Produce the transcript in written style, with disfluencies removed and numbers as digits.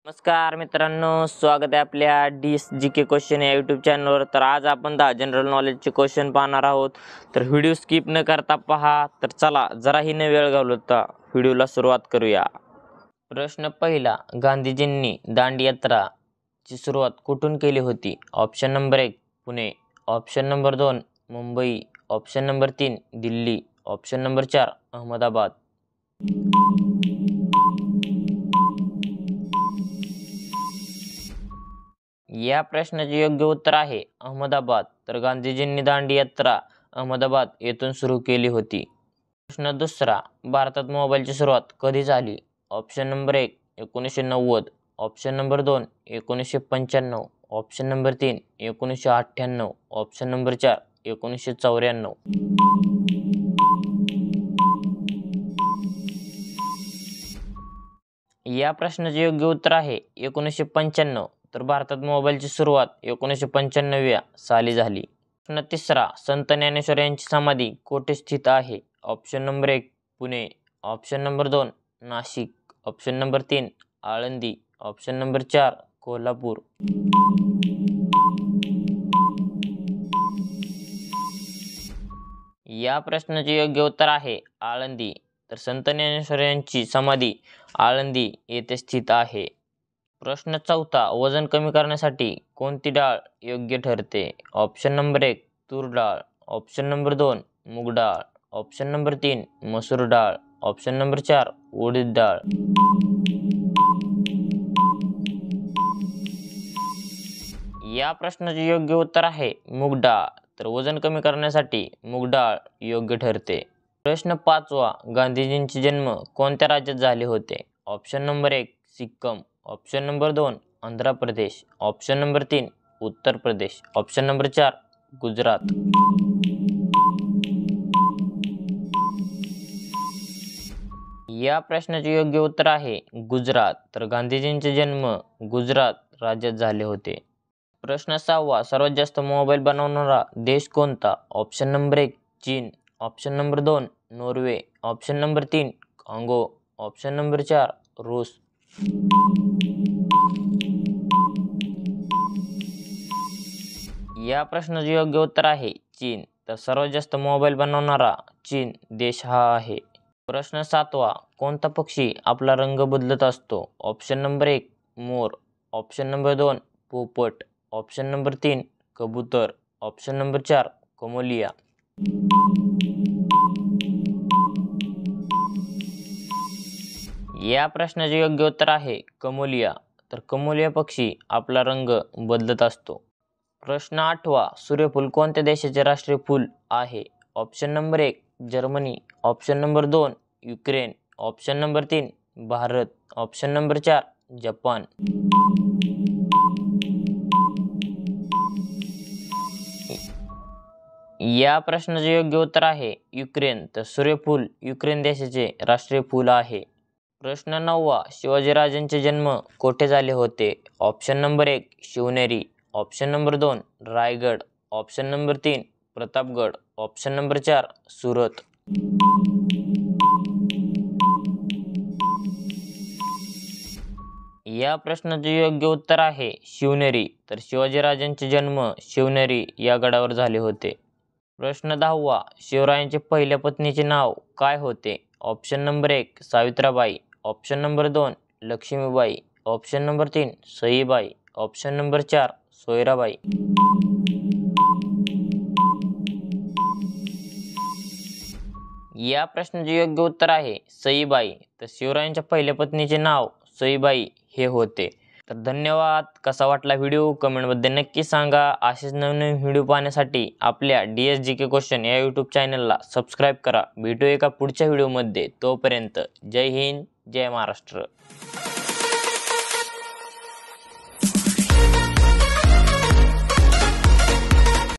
नमस्कार मित्रांनो, स्वागत आहे आपल्या DSGK क्वेश्चन या यूट्यूब चॅनलवर। तर आज आपण 10 जनरल नॉलेजचे क्वेश्चन पाहणार आहोत। तर व्हिडिओ स्किप न करता पहा। तर चला जराही न वेळ घालवता व्हिडिओला सुरुवात करूया। प्रश्न पहिला, गांधीजींनी दांडी यात्राची सुरुवात कुठून केली होती? Option number 1 Pune, option number 2 Mumbai, option number 3 Delhi, option number 4 Ahmedabad. या प्रश्नाचे योग्य उत्तर आहे अहमदाबाद। तर गांधीजींनी दांडी यात्रा अहमदाबाद येथून सुरू केली होती। प्रश्न दुसरा, भारतात मोबाईलची सुरुवात कधी झाली? Option number 1 1990, option number 2 1995, option number 3 1998, option number 4 1994। या प्रश्नाचे योग्य उत्तर आहे 1995। तर भारतात मोबाईलची सुरुवात 1995 साली झाली। प्रश्न तिसरा, संत ज्ञानेश्वर यांची समाधी कोठे स्थित आहे? Option number 1 Pune, option number 2 Nashik, option number 3 Alandi, option number 4 Kolhapur. या प्रश्नाचे योग्य उत्तर आहे आळंदी। तर संत ज्ञानेश्वर यांची समाधी आळंदी येथे स्थित आहे। प्रश्न चौथा, वजन कमी करण्यासाठी कोणती डाळ योग्य ठरते? ऑप्शन नंबर 1 तूर डाळ, ऑप्शन नंबर 2 मूग डाळ, ऑप्शन नंबर 3 मसूर डाळ, ऑप्शन नंबर 4 उडीद डाळ। या प्रश्नाचे योग्य उत्तर आहे मूग डाळ। तर वजन कमी करण्यासाठी मूग डाळ योग्य ठरते। प्रश्न पाचवा, गांधीजींचे जन्म कोणत्या राज्यात झाले होते? Option number 1 Sikkim, option number 2 Andhra Pradesh, option number 3 Uttar प्रदेश, ऑप्शन नंबर 4 गुजरात। या प्रश्नाचे योग्य उत्तर आहे गुजरात। तर गांधीजींचे जन्म गुजरात राज्यात झाले होते। प्रश्न सहावा, सर्वात जास्त मोबाईल बनवणारा देश कोणता? ऑप्शन नंबर 1 चीन, option number 2 Norway, option number 3 Congo, option number 4 रूस। या प्रश्नाचे योग्य उत्तर आहे चीन। तर सर्वात जास्त मोबाईल बनवणारा चीन देश हा आहे। प्रश्न सातवा, कोणता पक्षी आपला रंग बदलत असतो? ऑप्शन नंबर 1 मोर, ऑप्शन नंबर 2 पोपट, ऑप्शन नंबर 3 कबूतर, ऑप्शन नंबर 4 कोमोलिया। या प्रश्नाचे योग्य उत्तर आहे कमोलिया। तर कमोलिया पक्षी आपला रंग बदलत असतो। प्रश्न आठवा, सूर्यफूल कोणत्या देशाचे राष्ट्रीय फूल आहे? Option number 1 Germany, option number 2 Ukraine, option number 3 Bharat, option number 4 Japan. या प्रश्नाचे योग्य उत्तर आहे युक्रेन। तर सूर्यफूल युक्रेन देशाचे राष्ट्रीय फूल आहे। प्रश्न नववा, शिवाजीराजांचे जन्म कोठे झाले होते? Option number 1 Shivneri, option number 2 Raigad, option number 3 Pratapgad, option number 4 Surat. या प्रश्नाचे योग्य उत्तर आहे शिवनेरी। तर शिवाजीराजांचे जन्म शिवनेरी या गडावर झाले होते। प्रश्न 10वा, शिवरायांच्या पहिल्या पत्नीचे नाव काय होते? Option number 1 Savitrabai, option number 2 Laxmibai, option number 3 Saibai, option number 4 Soyarabai. या प्रश्नाचे योग्य उत्तर आहे सईबाई। तर शिवरायांच्या पहिल्या पत्नीचे नाव सईबाई हे होते। तर धन्यवाद। कसा वाटला व्हिडिओ कमेंटमध्ये नक्की सांगा। असेच नवीन व्हिडिओ पाहण्यासाठी आपल्या DSGK क्वेश्चन या यूट्यूब चॅनलला सबस्क्राईब करा। भेटू एका पुढच्या व्हिडिओमध्ये। तोपर्यंत जय हिंद, जय महाराष्ट्र।